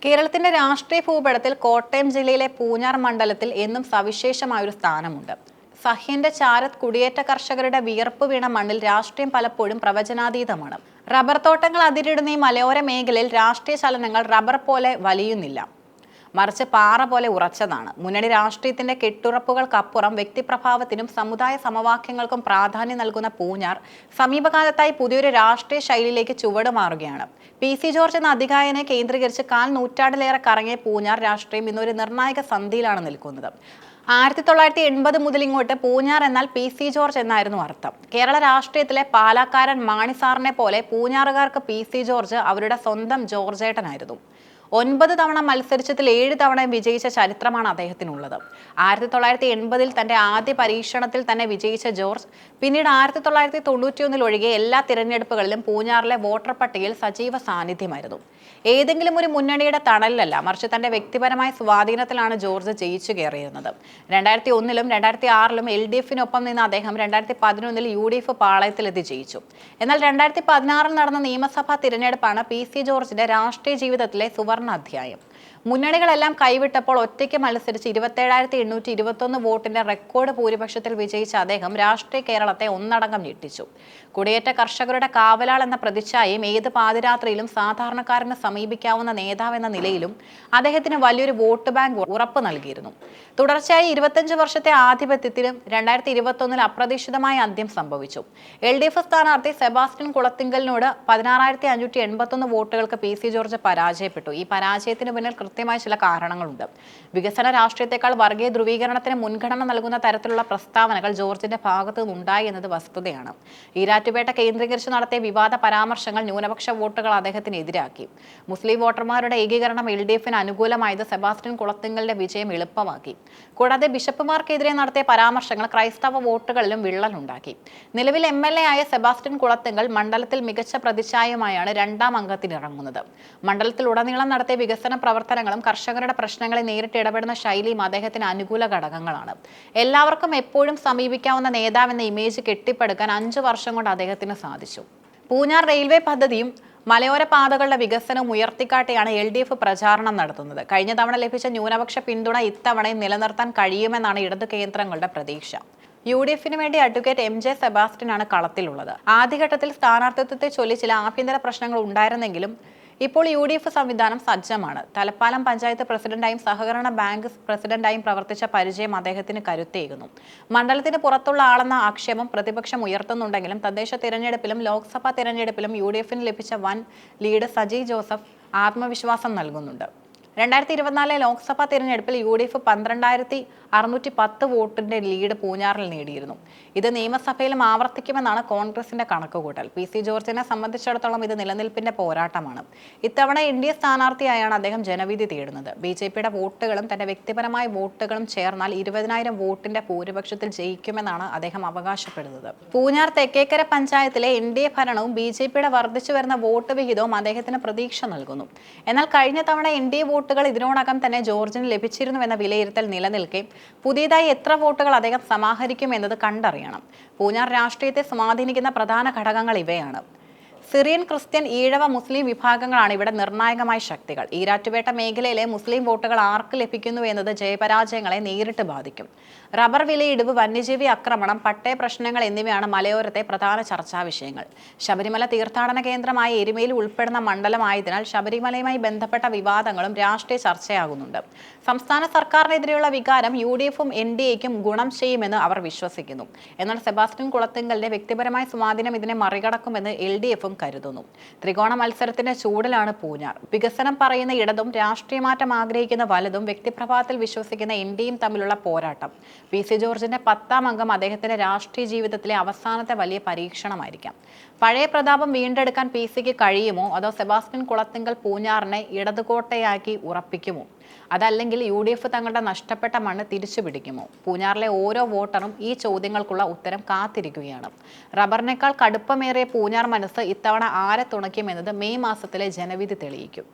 കേരളത്തിന്റെ രാഷ്ട്രീയ ഭൂപടത്തിൽ കോട്ടയം ജില്ലയിലെ പൂഞ്ഞാർ മണ്ഡലത്തിൽ എന്നും സവിശേഷമായൊരു സ്ഥാനമുണ്ട്. സഹ്യന്റെ ചാരത്ത് കുടിയേറ്റ കർഷകരുടെ വിയർപ്പ് വീണ മണ്ണിൽ രാഷ്ട്രീയം പലപ്പോഴും പ്രവചനാതീതമാണ്. റബ്ബർ തോട്ടങ്ങൾ അതിരിടുന്ന ഈ മലയോര മേഖലയിൽ രാഷ്ട്രീയ ചലനങ്ങൾ റബ്ബർ പോലെ വലിയുന്നില്ല, മറിച്ച് പാറ പോലെ ഉറച്ചതാണ്. മുന്നണി രാഷ്ട്രീയത്തിന്റെ കെട്ടുറപ്പുകൾക്കപ്പുറം വ്യക്തിപ്രഭാവത്തിനും സമുദായ സമവാക്യങ്ങൾക്കും പ്രാധാന്യം നൽകുന്ന പൂഞ്ഞാർ സമീപകാലത്തായി പുതിയൊരു രാഷ്ട്രീയ ശൈലിയിലേക്ക് ചുവടുമാറുകയാണ്. പി.സി. ജോർജ് എന്ന അധികായനെ കേന്ദ്രീകരിച്ച് കാൽ നൂറ്റാണ്ടിലേറെ കറങ്ങിയ പൂഞ്ഞാർ രാഷ്ട്രീയം ഇന്നൊരു നിർണായക സന്ധിയിലാണ് നിൽക്കുന്നത്. 1980 മുതൽ ഇങ്ങോട്ട് പൂഞ്ഞാർ എന്നാൽ പി.സി. ജോർജ് എന്നായിരുന്നു അർത്ഥം. കേരള രാഷ്ട്രീയത്തിലെ പാലക്കാരൻ മാണിസാറിനെ പോലെ പൂഞ്ഞാറുകാർക്ക് പി.സി. ജോർജ് അവരുടെ സ്വന്തം ജോർജേട്ടനായിരുന്നു. 9 തവണ മത്സരിച്ചതിൽ 7 തവണയും വിജയിച്ച ചരിത്രമാണ് അദ്ദേഹത്തിനുള്ളത്. 1980 തന്റെ ആദ്യ പരീക്ഷണത്തിൽ തന്നെ വിജയിച്ച ജോർജ് പിന്നീട് 1991 ഒഴികെ എല്ലാ തിരഞ്ഞെടുപ്പുകളിലും പൂഞ്ഞാറിലെ വോട്ടർ പട്ടികയിൽ സജീവ സാന്നിധ്യമായിരുന്നു. ഏതെങ്കിലും ഒരു മുന്നണിയുടെ തണലിലല്ല, മറിച്ച് തന്റെ വ്യക്തിപരമായ സ്വാധീനത്തിലാണ് ജോർജ് ജയിച്ചു കയറിയിരുന്നത്. 2001 2006 LDF-നൊപ്പം നിന്ന് അദ്ദേഹം 2011 UDF പാളയത്തിലെത്തി ജയിച്ചു. എന്നാൽ 2016 നടന്ന നിയമസഭാ തിരഞ്ഞെടുപ്പാണ് പി.സി. ജോർജിന്റെ രാഷ്ട്രീയ ജീവിതത്തിലെ സുവർണ അധ്യായം. മുന്നണികളെല്ലാം കൈവിട്ടപ്പോൾ ഒറ്റയ്ക്ക് മത്സരിച്ച് 27,821 വോട്ടിന്റെ റെക്കോർഡ് ഭൂരിപക്ഷത്തിൽ വിജയിച്ച അദ്ദേഹം രാഷ്ട്രീയ കേരളത്തെ ഒന്നടങ്കം ഞെട്ടിച്ചു. കുടിയേറ്റ കർഷകരുടെ കാവലാൾ എന്ന പ്രതിച്ഛായയും ഏത് പാതിരാത്രിയിലും സാധാരണക്കാരന് സമീപിക്കാവുന്ന നേതാവെന്ന നിലയിലും അദ്ദേഹത്തിന് വലിയൊരു വോട്ട് ബാങ്ക് ഉറപ്പ് നൽകിയിരുന്നു. തുടർച്ചയായി 25 വർഷത്തെ ആധിപത്യത്തിലും 2021 അപ്രതീക്ഷിതമായ അന്ത്യം സംഭവിച്ചു. LDF സ്ഥാനാർത്ഥി സെബാസ്റ്റ്യൻ കുളത്തിങ്കലിനോട് 16,581 വോട്ടുകൾക്ക് പി.സി. ജോർജ് പരാജയപ്പെട്ടു. ഈ പരാജയത്തിന് പിന്നിൽ കൃത്യമായ ചില കാരണങ്ങളുണ്ട്. വികസന രാഷ്ട്രീയത്തെക്കാൾ വർഗീയ ധ്രുവീകരണത്തിന് മുൻഗണന നൽകുന്ന തരത്തിലുള്ള പ്രസ്താവനകൾ ജോർജിന്റെ ഭാഗത്തു നിന്നുണ്ടായി എന്നത് വസ്തുതയാണ്. ഈരാറ്റുപേട്ട കേന്ദ്രീകരിച്ച് നടത്തിയ വിവാദ പരാമർശങ്ങൾ ന്യൂനപക്ഷ വോട്ടുകൾ അദ്ദേഹത്തിന് എതിരാക്കി. മുസ്ലിം വോട്ടർമാരുടെ ഏകീകരണം LDF-ന് അനുകൂലമായത് സെബാസ്റ്റ്യൻ കുളത്തിങ്കലിന്റെ വിജയം എളുപ്പമാക്കി. കൂടാതെ ബിഷപ്പുമാർക്കെതിരെ നടത്തിയ പരാമർശങ്ങൾ ക്രൈസ്തവ വോട്ടുകളിലും വിള്ളലുണ്ടാക്കി. നിലവിൽ MLA ആയ സെബാസ്റ്റ്യൻ കുളത്തിങ്കൽ മണ്ഡലത്തിൽ മികച്ച പ്രതിച്ഛായമായാണ് 2ാം അംഗത്തിനിറങ്ങുന്നത്. മണ്ഡലത്തിലുടനീളം നടത്തിയ വികസന പ്രവർത്തനങ്ങളും കർഷകരുടെ പ്രശ്നങ്ങളെ നേരിട്ട് ഇടപെടുന്ന ശൈലിയും അദ്ദേഹത്തിന് അനുകൂല ഘടകങ്ങളാണ്. എല്ലാവർക്കും എപ്പോഴും സമീപിക്കാവുന്ന നേതാവെന്ന ഇമേജ് കെട്ടിപ്പടുക്കാൻ 5 വർഷം കൊണ്ട് അദ്ദേഹത്തിന് സാധിച്ചു. പൂഞ്ഞാർ റെയിൽവേ പദ്ധതിയും മലയോര പാതകളുടെ വികസനവും ഉയർത്തിക്കാട്ടിയാണ് LDF പ്രചാരണം നടത്തുന്നത്. കഴിഞ്ഞ തവണ ലഭിച്ച ന്യൂനപക്ഷ പിന്തുണ ഇത്തവണയും നിലനിർത്താൻ കഴിയുമെന്നാണ് ഇടതു കേന്ദ്രങ്ങളുടെ പ്രതീക്ഷ. UDF-ന് വേണ്ടി അഡ്വക്കേറ്റ് MJ സെബാസ്റ്റ്യനാണ് കളത്തിലുള്ളത്. ആദ്യഘട്ടത്തിൽ സ്ഥാനാർത്ഥിത്വത്തെ ചൊല്ലി ചില ആഭ്യന്തര പ്രശ്നങ്ങൾ ഉണ്ടായിരുന്നെങ്കിലും ഇപ്പോൾ UDF സംവിധാനം സജ്ജമാണ്. തലപ്പാലം പഞ്ചായത്ത് പ്രസിഡന്റായും സഹകരണ ബാങ്ക് പ്രസിഡന്റായും പ്രവർത്തിച്ച പരിചയം അദ്ദേഹത്തിന് കരുത്തേകുന്നു. മണ്ഡലത്തിന് പുറത്തുള്ള ആളെന്ന ആക്ഷേപം പ്രതിപക്ഷം ഉയർത്തുന്നുണ്ടെങ്കിലും തദ്ദേശ തിരഞ്ഞെടുപ്പിലും ലോക്സഭാ തിരഞ്ഞെടുപ്പിലും UDF-ന് ലഭിച്ച വൻ ലീഡ് സജി ജോസഫ് ആത്മവിശ്വാസം നൽകുന്നുണ്ട്. 2024 ലോക്സഭാ തിരഞ്ഞെടുപ്പിൽ UDF 12,610 വോട്ടിന്റെ ലീഡ് പൂഞ്ഞാറിൽ നേടിയിരുന്നു. ഇത് നിയമസഭയിലും ആവർത്തിക്കുമെന്നാണ് കോൺഗ്രസിന്റെ കണക്കുകൂട്ടൽ. പി.സി. ജോർജിനെ സംബന്ധിച്ചിടത്തോളം ഇത് നിലനിൽപ്പിന്റെ പോരാട്ടമാണ്. ഇത്തവണ NDA സ്ഥാനാർത്ഥിയായാണ് അദ്ദേഹം ജനവിധി തേടുന്നത്. BJP-യുടെ വോട്ടുകളും തന്റെ വ്യക്തിപരമായ വോട്ടുകളും ചേർന്നാൽ 20,000 വോട്ടിന്റെ ഭൂരിപക്ഷത്തിൽ ജയിക്കുമെന്നാണ് അദ്ദേഹം അവകാശപ്പെടുന്നത്. പൂഞ്ഞാർ തെക്കേക്കര പഞ്ചായത്തിലെ NDA ഭരണവും BJP-യുടെ വർദ്ധിച്ചു വരുന്ന വോട്ട് വിഹിതവും അദ്ദേഹത്തിന് പ്രതീക്ഷ നൽകുന്നു. എന്നാൽ കഴിഞ്ഞ തവണ NDA വോട്ടുകൾ ഇതിനോടകം തന്നെ ജോർജിന് ലഭിച്ചിരുന്നുവെന്ന വിലയിരുത്തൽ നിലനിൽക്കെ പുതിയതായി എത്ര വോട്ടുകൾ അദ്ദേഹം സമാഹരിക്കും എന്നത് കണ്ടറിയണം. പൂഞ്ഞാർ രാഷ്ട്രീയത്തെ സ്വാധീനിക്കുന്ന പ്രധാന ഘടകങ്ങൾ ഇവയാണ്. സിറിയൻ, ക്രിസ്ത്യൻ, ഈഴവ, മുസ്ലിം വിഭാഗങ്ങളാണ് ഇവിടെ നിർണായകമായ ശക്തികൾ. ഈരാറ്റുപേട്ട മേഖലയിലെ മുസ്ലിം വോട്ടുകൾ ആർക്ക് ലഭിക്കുന്നു എന്നത് ജയപരാജയങ്ങളെ നേരിട്ട് ബാധിക്കും. റബ്ബർ വിലയിടിവ്, വന്യജീവി ആക്രമണം, പട്ടയ പ്രശ്നങ്ങൾ എന്നിവയാണ് മലയോരത്തെ പ്രധാന ചർച്ചാ വിഷയങ്ങൾ. ശബരിമല തീർത്ഥാടന കേന്ദ്രമായ എരുമേലി ഉൾപ്പെടുന്ന മണ്ഡലമായതിനാൽ ശബരിമലയുമായി ബന്ധപ്പെട്ട വിവാദങ്ങളും രാഷ്ട്രീയ ചർച്ചയാകുന്നുണ്ട്. സംസ്ഥാന സർക്കാരിനെതിരെയുള്ള വികാരം UDF-ഉം NDA-യ്ക്കും ഗുണം ചെയ്യുമെന്ന് അവർ വിശ്വസിക്കുന്നു. എന്നാൽ സെബാസ്റ്റ്യൻ കുളത്തിങ്കലിന്റെ വ്യക്തിപരമായ സ്വാധീനം ഇതിനെ മറികടക്കുമെന്ന് LDF-ഉം കരുതുന്നു. ത്രികോണ മത്സരത്തിന്റെ ചൂടിലാണ് പൂഞ്ഞാർ. വികസനം പറയുന്ന ഇടതും രാഷ്ട്രീയ മാറ്റം ആഗ്രഹിക്കുന്ന വലതും വ്യക്തിപ്രഭാവത്തിൽ വിശ്വസിക്കുന്ന NDA-യും തമ്മിലുള്ള പോരാട്ടം. പി.സി. ജോർജിന്റെ 10ാം അംഗം അദ്ദേഹത്തിന്റെ രാഷ്ട്രീയ ജീവിതത്തിലെ അവസാനത്തെ വലിയ പരീക്ഷണമായിരിക്കാം. പഴയ പ്രതാപം വീണ്ടെടുക്കാൻ പി.സിക്ക് കഴിയുമോ, അതോ സെബാസ്റ്റ്യൻ കുളത്തിങ്കൽ പൂഞ്ഞാറിനെ ഇടതുകോട്ടയാക്കി ഉറപ്പിക്കുമോ? അതല്ലെങ്കിൽ UDF തങ്ങളുടെ നഷ്ടപ്പെട്ട മണ്ണ് തിരിച്ചു പിടിക്കുമോ? പൂഞ്ഞാറിലെ ഓരോ വോട്ടറും ഈ ചോദ്യങ്ങൾക്കുള്ള ഉത്തരം കാത്തിരിക്കുകയാണ്. റബ്ബറിനേക്കാൾ കടുപ്പമേറിയ പൂഞ്ഞാർ മനസ്സ് ഇത്തവണ ആരെ തുണയ്ക്കുമെന്നത് മെയ് മാസത്തിലെ ജനവിധി തെളിയിക്കും.